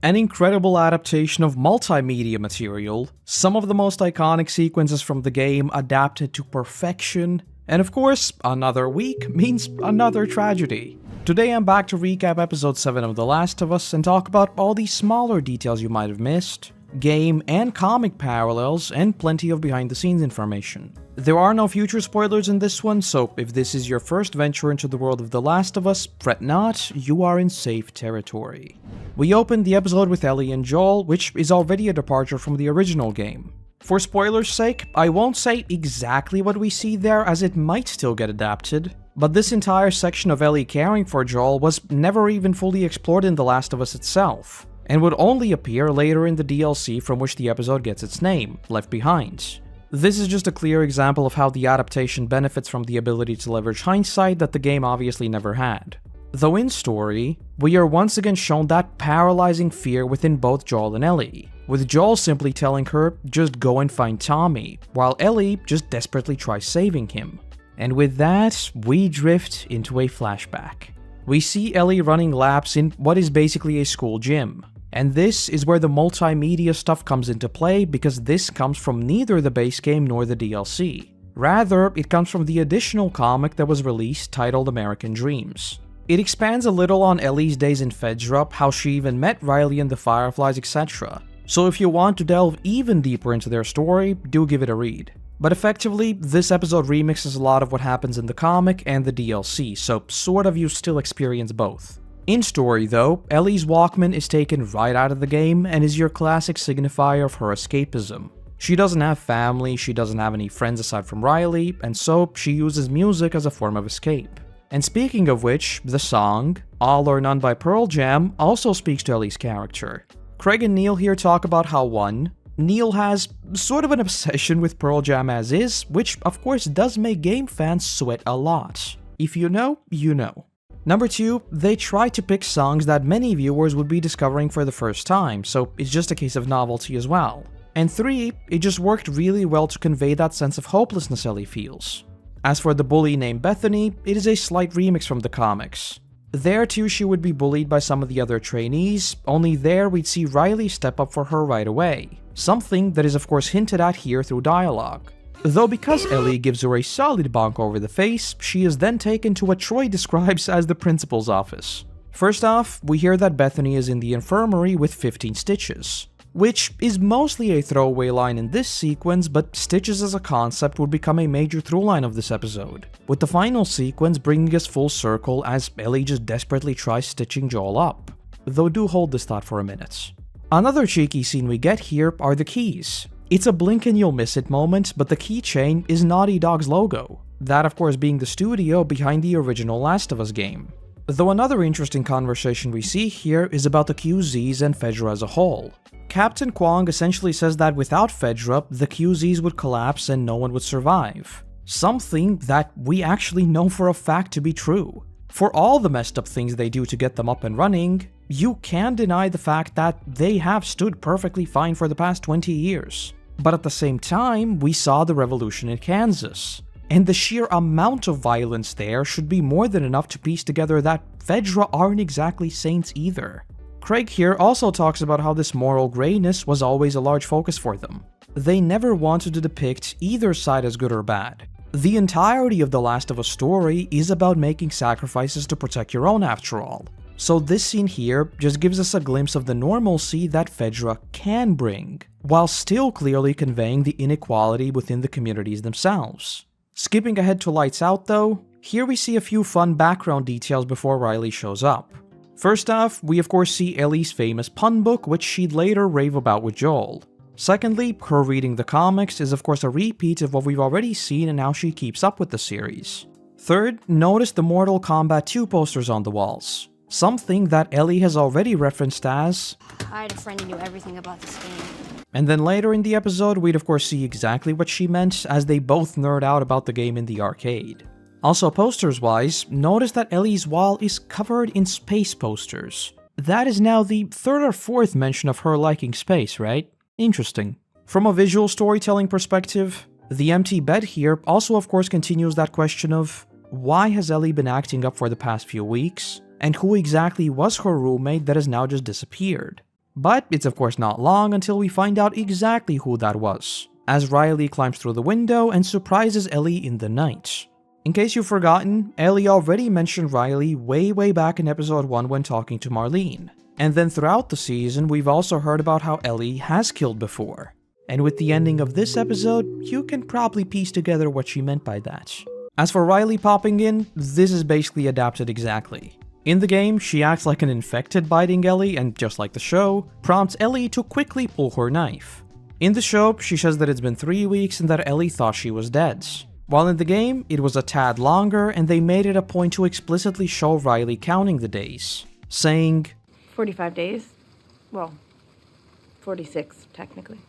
An incredible adaptation of multimedia material, some of the most iconic sequences from the game adapted to perfection, and of course, another week means another tragedy. Today I'm back to recap episode 7 of The Last of Us and talk about all these smaller details you might have missed, game and comic parallels, and plenty of behind the scenes information. There are no future spoilers in this one, so if this is your first venture into the world of The Last of Us, fret not, you are in safe territory. We opened the episode with Ellie and Joel, which is already a departure from the original game. For spoilers' sake, I won't say exactly what we see there as it might still get adapted, but this entire section of Ellie caring for Joel was never even fully explored in The Last of Us itself, and would only appear later in the DLC from which the episode gets its name, Left Behind. This is just a clear example of how the adaptation benefits from the ability to leverage hindsight that the game obviously never had. Though in story, we are once again shown that paralyzing fear within both Joel and Ellie, with Joel simply telling her, just go and find Tommy, while Ellie just desperately tries saving him. And with that, we drift into a flashback. We see Ellie running laps in what is basically a school gym. And this is where the multimedia stuff comes into play because this comes from neither the base game nor the DLC. Rather, it comes from the additional comic that was released titled American Dreams. It expands a little on Ellie's days in FEDRA, how she even met Riley and the Fireflies, etc. So if you want to delve even deeper into their story, do give it a read. But effectively, this episode remixes a lot of what happens in the comic and the DLC, so sort of you still experience both. In story though, Ellie's Walkman is taken right out of the game and is your classic signifier of her escapism. She doesn't have family, she doesn't have any friends aside from Riley, and so she uses music as a form of escape. And speaking of which, the song, All or None by Pearl Jam, also speaks to Ellie's character. Craig and Neil here talk about how 1. Neil has sort of an obsession with Pearl Jam as is, which of course does make game fans sweat a lot. If you know, you know. Number 2, they try to pick songs that many viewers would be discovering for the first time, so it's just a case of novelty as well. And 3, it just worked really well to convey that sense of hopelessness Ellie feels. As for the bully named Bethany, it is a slight remix from the comics. There too she would be bullied by some of the other trainees, only there we'd see Riley step up for her right away. Something that is of course hinted at here through dialogue. Though because Ellie gives her a solid bonk over the face, she is then taken to what Troy describes as the principal's office. First off, we hear that Bethany is in the infirmary with 15 stitches, which is mostly a throwaway line in this sequence, but stitches as a concept would become a major throughline of this episode, with the final sequence bringing us full circle as Ellie just desperately tries stitching Joel up. Though do hold this thought for a minute. Another cheeky scene we get here are the keys. It's a blink and you'll miss it moment, but the keychain is Naughty Dog's logo, that of course being the studio behind the original Last of Us game. Though another interesting conversation we see here is about the QZs and FEDRA as a whole. Captain Kwong essentially says that without FEDRA, the QZs would collapse and no one would survive. Something that we actually know for a fact to be true. For all the messed up things they do to get them up and running, you can't deny the fact that they have stood perfectly fine for the past 20 years. But at the same time, we saw the revolution in Kansas, and the sheer amount of violence there should be more than enough to piece together that FEDRA aren't exactly saints either. Craig here also talks about how this moral grayness was always a large focus for them. They never wanted to depict either side as good or bad. The entirety of The Last of Us story is about making sacrifices to protect your own after all. So this scene here just gives us a glimpse of the normalcy that FEDRA can bring, while still clearly conveying the inequality within the communities themselves. Skipping ahead to Lights Out though, here we see a few fun background details before Riley shows up. First off, we of course see Ellie's famous pun book, which she'd later rave about with Joel. Secondly, her reading the comics is of course a repeat of what we've already seen and how she keeps up with the series. Third, notice the Mortal Kombat 2 posters on the walls. Something that Ellie has already referenced as, I had a friend who knew everything about this game. And then later in the episode, we'd of course see exactly what she meant as they both nerd out about the game in the arcade. Also posters-wise, notice that Ellie's wall is covered in space posters. That is now the 3rd or 4th mention of her liking space, right? Interesting. From a visual storytelling perspective, the empty bed here also of course continues that question of, why has Ellie been acting up for the past few weeks? And who exactly was her roommate that has now just disappeared? But it's of course not long until we find out exactly who that was, as Riley climbs through the window and surprises Ellie in the night. In case you've forgotten, Ellie already mentioned Riley way back in episode 1 when talking to Marlene. And then throughout the season, we've also heard about how Ellie has killed before. And with the ending of this episode, you can probably piece together what she meant by that. As for Riley popping in, this is basically adapted exactly. In the game, she acts like an infected biting Ellie and, just like the show, prompts Ellie to quickly pull her knife. In the show, she says that it's been 3 weeks and that Ellie thought she was dead. While in the game, it was a tad longer and they made it a point to explicitly show Riley counting the days, saying, 45 days? Well, 46, technically.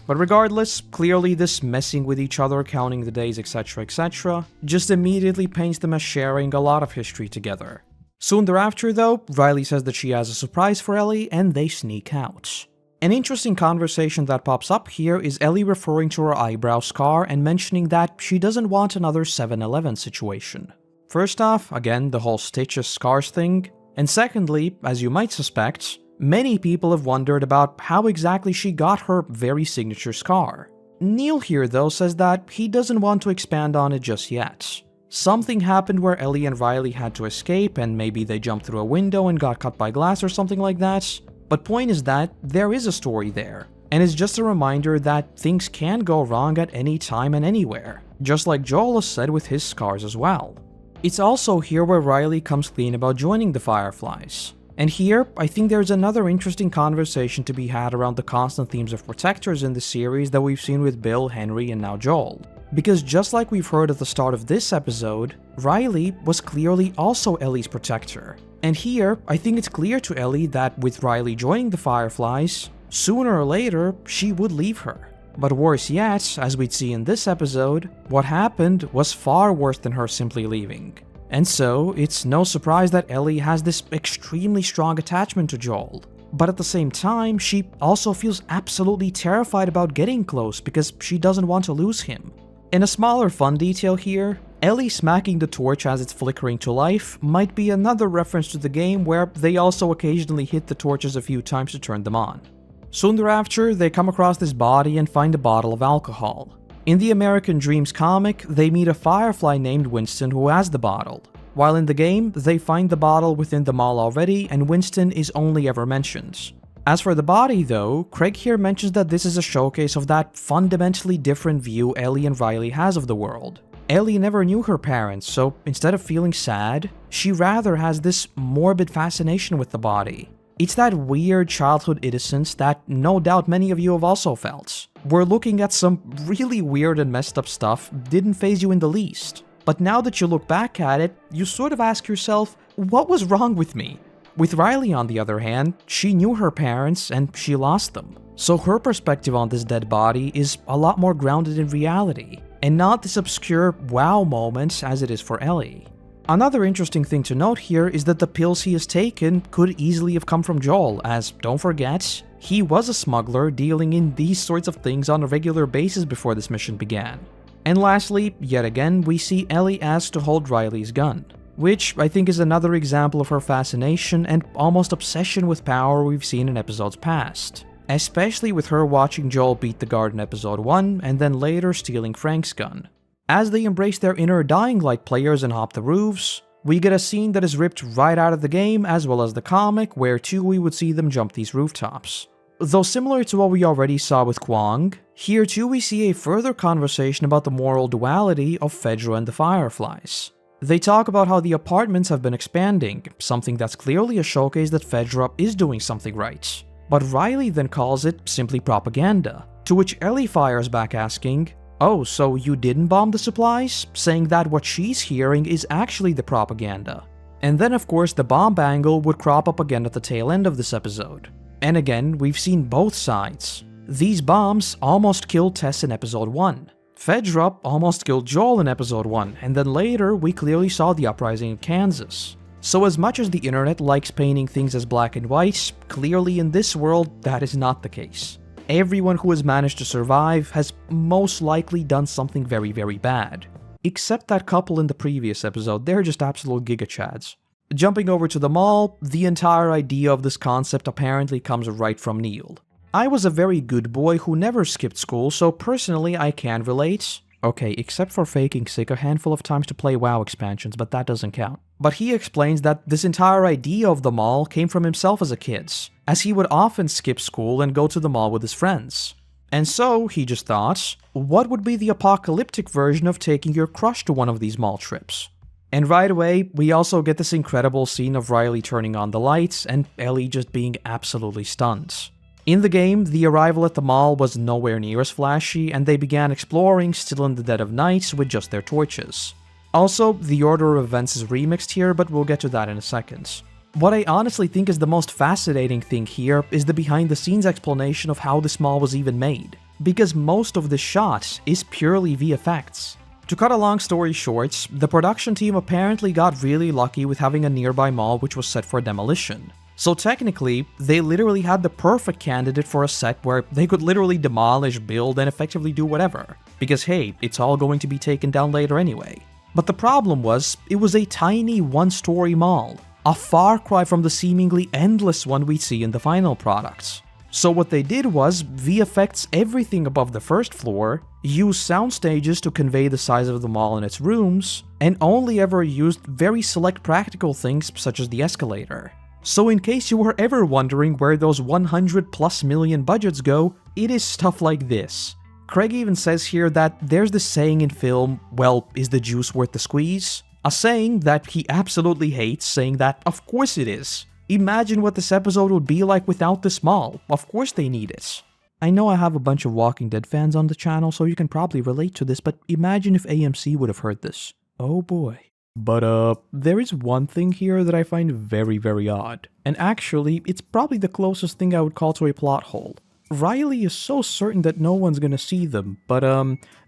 But regardless, clearly this messing with each other, counting the days, etc., just immediately paints them as sharing a lot of history together. Soon thereafter, though, Riley says that she has a surprise for Ellie, and they sneak out. An interesting conversation that pops up here is Ellie referring to her eyebrow scar and mentioning that she doesn't want another 7-Eleven situation. First off, again, the whole stitches scars thing, and secondly, as you might suspect, many people have wondered about how exactly she got her very signature scar. Neil here, though, says that he doesn't want to expand on it just yet. Something happened where Ellie and Riley had to escape, and maybe they jumped through a window and got cut by glass or something like that. But point is that there is a story there, and it's just a reminder that things can go wrong at any time and anywhere, just like Joel has said with his scars as well. It's also here where Riley comes clean about joining the Fireflies. And here, I think there's another interesting conversation to be had around the constant themes of protectors in the series that we've seen with Bill, Henry, and now Joel. Because just like we've heard at the start of this episode, Riley was clearly also Ellie's protector. And here, I think it's clear to Ellie that with Riley joining the Fireflies, sooner or later, she would leave her. But worse yet, as we'd see in this episode, what happened was far worse than her simply leaving. And so, it's no surprise that Ellie has this extremely strong attachment to Joel. But at the same time, she also feels absolutely terrified about getting close because she doesn't want to lose him. In a smaller fun detail here, Ellie smacking the torch as it's flickering to life might be another reference to the game where they also occasionally hit the torches a few times to turn them on. Soon thereafter, they come across this body and find a bottle of alcohol. In the American Dreams comic, they meet a Firefly named Winston who has the bottle. While in the game, they find the bottle within the mall already and Winston is only ever mentioned. As for the body though, Craig here mentions that this is a showcase of that fundamentally different view Ellie and Riley has of the world. Ellie never knew her parents, so instead of feeling sad, she rather has this morbid fascination with the body. It's that weird childhood innocence that no doubt many of you have also felt. Where looking at some really weird and messed up stuff didn't faze you in the least. But now that you look back at it, you sort of ask yourself, what was wrong with me? With Riley, on the other hand, she knew her parents and she lost them. So her perspective on this dead body is a lot more grounded in reality, and not this obscure wow moment as it is for Ellie. Another interesting thing to note here is that the pills he has taken could easily have come from Joel, as, don't forget, he was a smuggler dealing in these sorts of things on a regular basis before this mission began. And lastly, yet again, we see Ellie asked to hold Riley's gun, which I think is another example of her fascination and almost obsession with power we've seen in episodes past. Especially with her watching Joel beat the guard in episode 1 and then later stealing Frank's gun. As they embrace their inner Dying Light players and hop the roofs, we get a scene that is ripped right out of the game as well as the comic, where too we would see them jump these rooftops. Though similar to what we already saw with Kwong, here too we see a further conversation about the moral duality of FEDRA and the Fireflies. They talk about how the apartments have been expanding, something that's clearly a showcase that FEDRA is doing something right. But Riley then calls it simply propaganda, to which Ellie fires back asking, "Oh, so you didn't bomb the supplies?" saying that what she's hearing is actually the propaganda. And then of course the bomb angle would crop up again at the tail end of this episode. And again, we've seen both sides. These bombs almost killed Tess in episode 1. FEDRA almost killed Joel in episode 1, and then later we clearly saw the uprising in Kansas. So as much as the internet likes painting things as black and white, clearly in this world that is not the case. Everyone who has managed to survive has most likely done something very, very bad. Except that couple in the previous episode, they're just absolute gigachads. Jumping over to the mall, the entire idea of this concept apparently comes right from Neil. I was a very good boy who never skipped school, so personally I can relate. Okay, except for faking sick a handful of times to play WoW expansions, but that doesn't count. But he explains that this entire idea of the mall came from himself as a kid, as he would often skip school and go to the mall with his friends. And so, he just thought, what would be the apocalyptic version of taking your crush to one of these mall trips? And right away, we also get this incredible scene of Riley turning on the lights and Ellie just being absolutely stunned. In the game, the arrival at the mall was nowhere near as flashy, and they began exploring still in the dead of night with just their torches. Also, the order of events is remixed here, but we'll get to that in a second. What I honestly think is the most fascinating thing here is the behind-the-scenes explanation of how this mall was even made, because most of the shot is purely VFX. To cut a long story short, the production team apparently got really lucky with having a nearby mall which was set for demolition. So technically, they literally had the perfect candidate for a set where they could literally demolish, build, and effectively do whatever. Because hey, it's all going to be taken down later anyway. But the problem was, it was a tiny one-story mall, a far cry from the seemingly endless one we see in the final products. So what they did was VFX everything above the first floor, use sound stages to convey the size of the mall and its rooms, and only ever used very select practical things such as the escalator. So in case you were ever wondering where those 100+ million budgets go, it is stuff like this. Craig even says here that there's this saying in film, well, is the juice worth the squeeze? A saying that he absolutely hates, saying that of course it is. Imagine what this episode would be like without this mall. Of course they need it. I know I have a bunch of Walking Dead fans on the channel, so you can probably relate to this, but imagine if AMC would have heard this. Oh boy. But there is one thing here that I find very, very odd. And actually, it's probably the closest thing I would call to a plot hole. Riley is so certain that no one's gonna see them, but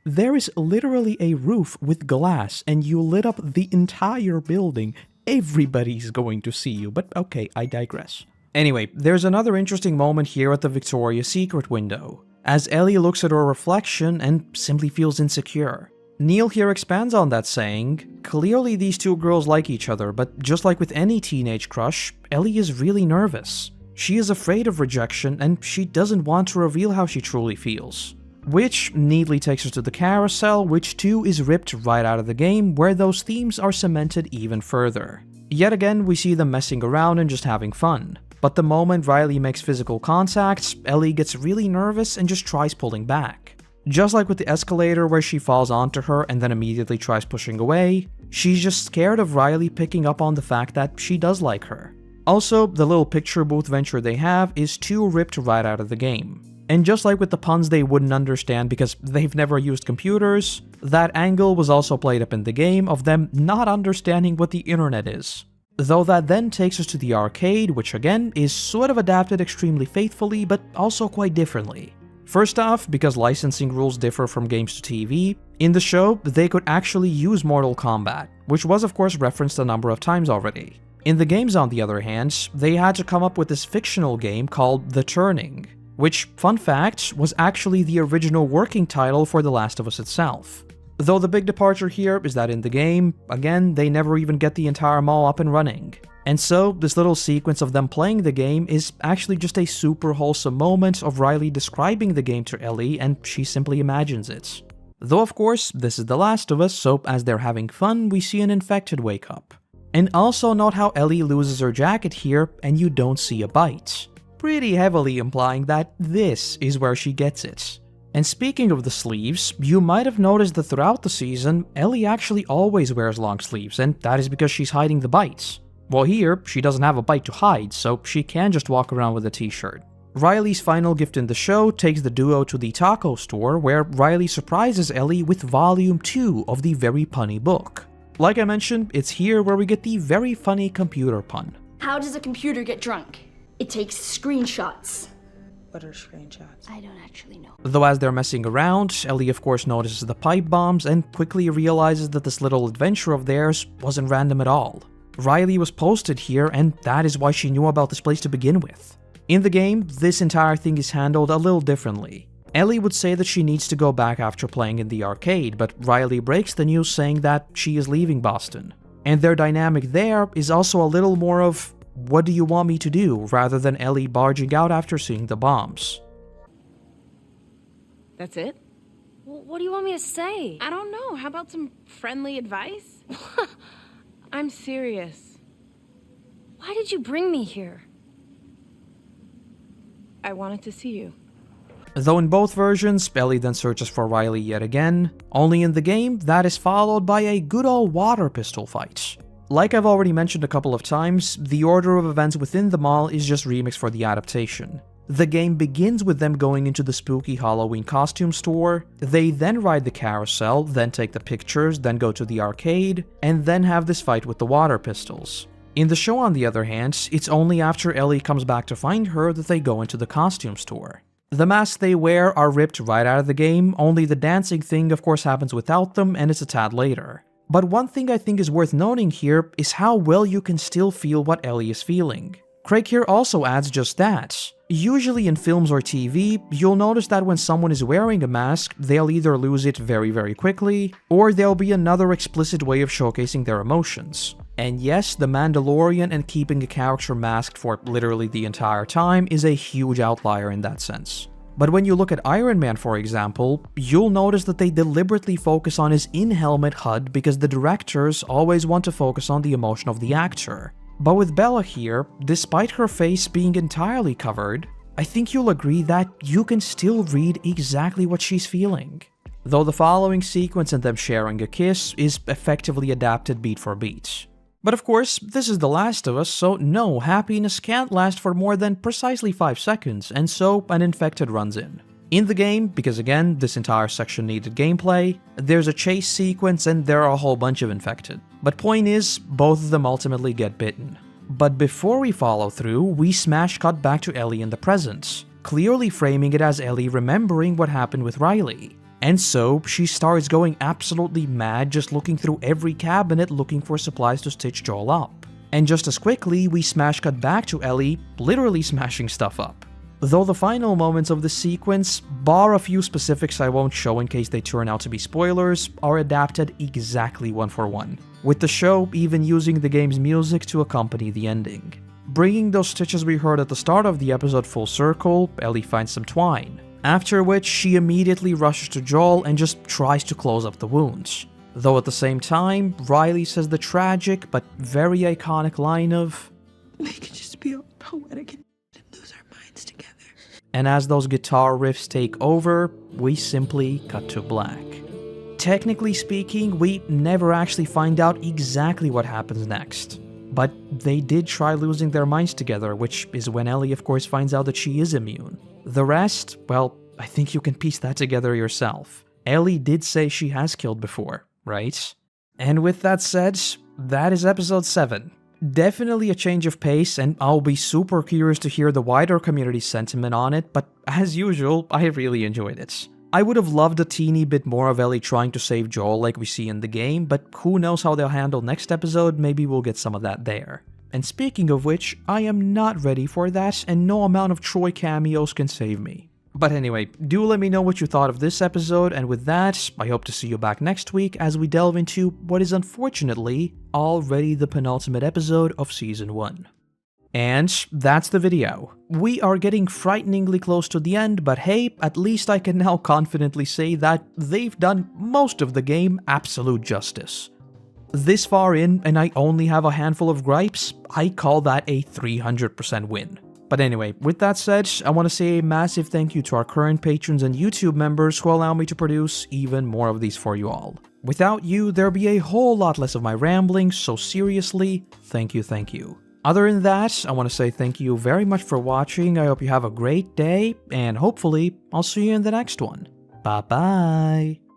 there is literally a roof with glass and you lit up the entire building. Everybody's going to see you, but okay, I digress. Anyway, there's another interesting moment here at the Victoria's Secret window, as Ellie looks at her reflection and simply feels insecure. Neil here expands on that, saying, clearly these two girls like each other, but just like with any teenage crush, Ellie is really nervous. She is afraid of rejection and she doesn't want to reveal how she truly feels. Which neatly takes us to the Carousel, which too is ripped right out of the game, where those themes are cemented even further. Yet again, we see them messing around and just having fun. But the moment Riley makes physical contact, Ellie gets really nervous and just tries pulling back. Just like with the escalator where she falls onto her and then immediately tries pushing away, she's just scared of Riley picking up on the fact that she does like her. Also, the little picture booth venture they have is too ripped right out of the game. And just like with the puns they wouldn't understand because they've never used computers, that angle was also played up in the game of them not understanding what the internet is. Though that then takes us to the arcade, which again is sort of adapted extremely faithfully, but also quite differently. First off, because licensing rules differ from games to TV, in the show they could actually use Mortal Kombat, which was of course referenced a number of times already. In the games on the other hand, they had to come up with this fictional game called The Turning, which, fun fact, was actually the original working title for The Last of Us itself. Though the big departure here is that in the game, again, they never even get the entire mall up and running. And so, this little sequence of them playing the game is actually just a super wholesome moment of Riley describing the game to Ellie, and she simply imagines it. Though of course, this is The Last of Us, so as they're having fun, we see an infected wake up. And also note how Ellie loses her jacket here, and you don't see a bite. Pretty heavily implying that this is where she gets it. And speaking of the sleeves, you might have noticed that throughout the season, Ellie actually always wears long sleeves, and that is because she's hiding the bites. Well here, she doesn't have a bite to hide, so she can just walk around with a t-shirt. Riley's final gift in the show takes the duo to the taco store, where Riley surprises Ellie with volume 2 of the very punny book. Like I mentioned, it's here where we get the very funny computer pun. How does a computer get drunk? It takes screenshots. What are screenshots? I don't actually know. Though as they're messing around, Ellie of course notices the pipe bombs and quickly realizes that this little adventure of theirs wasn't random at all. Riley was posted here, and that is why she knew about this place to begin with. In the game, this entire thing is handled a little differently. Ellie would say that she needs to go back after playing in the arcade, but Riley breaks the news saying that she is leaving Boston. And their dynamic there is also a little more of, what do you want me to do, rather than Ellie barging out after seeing the bombs. That's it? What do you want me to say? I don't know. How about some friendly advice? I'm serious. Why did you bring me here? I wanted to see you. Though in both versions, Ellie then searches for Riley yet again, only in the game, that is followed by a good old water pistol fight. Like I've already mentioned a couple of times, the order of events within the mall is just remixed for the adaptation. The game begins with them going into the spooky Halloween costume store, they then ride the carousel, then take the pictures, then go to the arcade, and then have this fight with the water pistols. In the show, on the other hand, it's only after Ellie comes back to find her that they go into the costume store. The masks they wear are ripped right out of the game, only the dancing thing of course happens without them and it's a tad later. But one thing I think is worth noting here is how well you can still feel what Ellie is feeling. Craig here also adds just that. Usually in films or TV, you'll notice that when someone is wearing a mask, they'll either lose it very quickly, or there'll be another explicit way of showcasing their emotions. And yes, The Mandalorian and keeping a character masked for literally the entire time is a huge outlier in that sense. But when you look at Iron Man, for example, you'll notice that they deliberately focus on his in-helmet HUD because the directors always want to focus on the emotion of the actor. But with Bella here, despite her face being entirely covered, I think you'll agree that you can still read exactly what she's feeling. Though the following sequence and them sharing a kiss is effectively adapted beat for beat. But of course, this is The Last of Us, so no, happiness can't last for more than precisely 5 seconds, and so an infected runs in. In the game, because again, this entire section needed gameplay, there's a chase sequence and there are a whole bunch of infected. But point is, both of them ultimately get bitten. But before we follow through, we smash cut back to Ellie in the present, clearly framing it as Ellie remembering what happened with Riley. And so, she starts going absolutely mad just looking through every cabinet looking for supplies to stitch Joel up. And just as quickly, we smash cut back to Ellie, literally smashing stuff up. Though the final moments of the sequence, bar a few specifics I won't show in case they turn out to be spoilers, are adapted exactly 1-for-1, with the show even using the game's music to accompany the ending. Bringing those stitches we heard at the start of the episode full circle, Ellie finds some twine. After which, she immediately rushes to Joel and just tries to close up the wounds. Though at the same time, Riley says the tragic but very iconic line of, "We could just be all poetic and lose our minds together." And as those guitar riffs take over, we simply cut to black. Technically speaking, we never actually find out exactly what happens next. But they did try losing their minds together, which is when Ellie of course finds out that she is immune. The rest, well, I think you can piece that together yourself. Ellie did say she has killed before, right? And with that said, that is episode 7. Definitely a change of pace, and I'll be super curious to hear the wider community sentiment on it, but as usual, I really enjoyed it. I would have loved a teeny bit more of Ellie trying to save Joel like we see in the game, but who knows how they'll handle next episode, maybe we'll get some of that there. And speaking of which, I am not ready for that, and no amount of Troy cameos can save me. But anyway, do let me know what you thought of this episode, and with that, I hope to see you back next week as we delve into what is unfortunately already the penultimate episode of Season 1. And that's the video. We are getting frighteningly close to the end, but hey, at least I can now confidently say that they've done most of the game absolute justice. This far in, and I only have a handful of gripes, I call that a 300% win. But anyway, with that said, I want to say a massive thank you to our current patrons and YouTube members who allow me to produce even more of these for you all. Without you, there'd be a whole lot less of my ramblings, so seriously, thank you. Other than that, I want to say thank you very much for watching, I hope you have a great day, and hopefully, I'll see you in the next one. Bye bye!